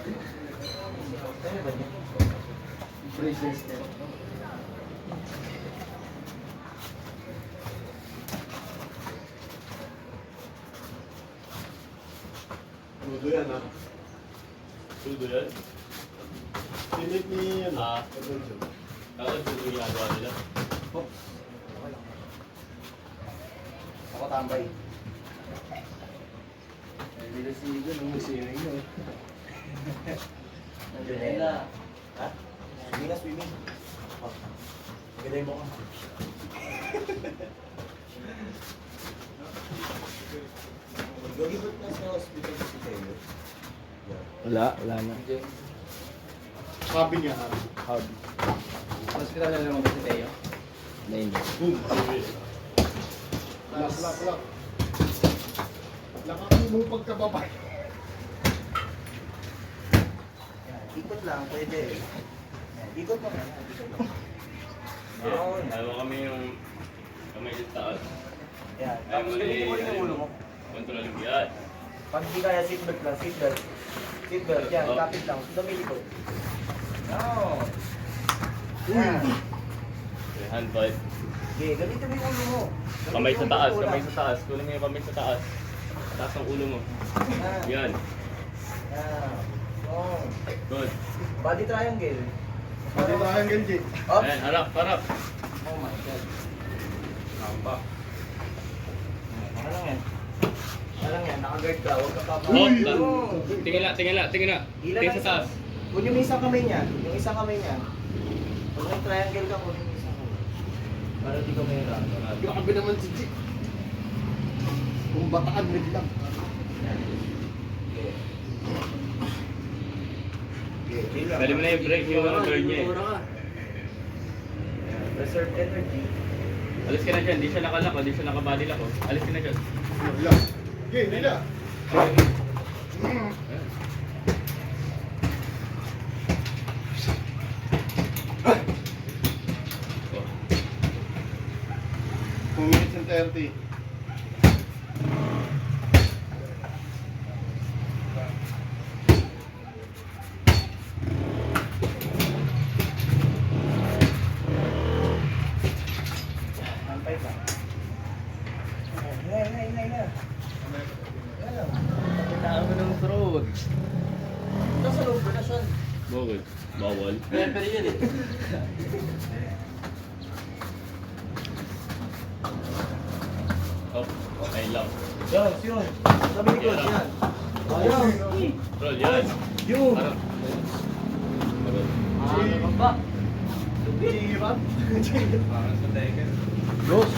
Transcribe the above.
Ano ba niya? Braces niya. Tudo yan, ha? Tudo yan? Pinit ni, ano? Ah. Adolfo. Bakit tudo yung ginagawa nila? Oops. Okay lang. Ako tambay. Hindi na si Igo nung musiring yun. Nandiyan na. Ha? Hindi na swimming. Gaday mo ka. Gagibot na sa hospital si Tayo. Wala na. Sabi niya, ha? Hobby. Hospital na naman si Tayo. Name. Boom! Lak. Lakakin mo pagkababay. Ikot lang, pwede. Ikot mo na. Ikot mo. Yan. Alam mo kami yung kamay sa taas. Yan. Tapos gamitin mo rin yung ulo mo. Control yan. Pag di kaya seatbelt lang, seatbelt. Seatbelt, yan. Oh. Kapit lang. Sa may likod. No. Yan. Okay, hand fight. Okay, gamitin mo yung ulo mo. Gamitin Kamay mo sa yung taas, ulo kamay lang. sa taas. Kunin mo yung kamay sa taas. Taas ang ulo mo. Yan. Yan. Yan. Oh. Good. Body triangle. Pati triangle, G. Up. Ayan, harap. Oh my God. Hamba. Ano lang yan? Ano lang yan? Naka-guard ka. Huwag ka papa. Oh, Oh. tingin na. Ilan Tingin sa taas. Kung yung isang kamay niya, Kung may triangle ka, kung yung isang kamay. Para di ka mahirap. Grabe naman si G. Kung bataan, wait lang. Pwede mo na i-break yung mga girl niya eh. Reserve energy. Alis ka na dyan, di siya nakalak, di siya nakabody lock. Alis ka na dyan. Wala. G, nila. Ayan. Oh. 2 minutes and 30. Nampay ka. Hinay. Kapitaan mo ng throat. Nasa loob ko na siya. Bawal. Bawal. Pero yun eh. Up. Ay lang. Yun. Sabi ni Coach, yan. Ayun. Roll, yan. Yun. Harap. Harap. Ano ba? G-rap. Parang sa Tekken. Dos.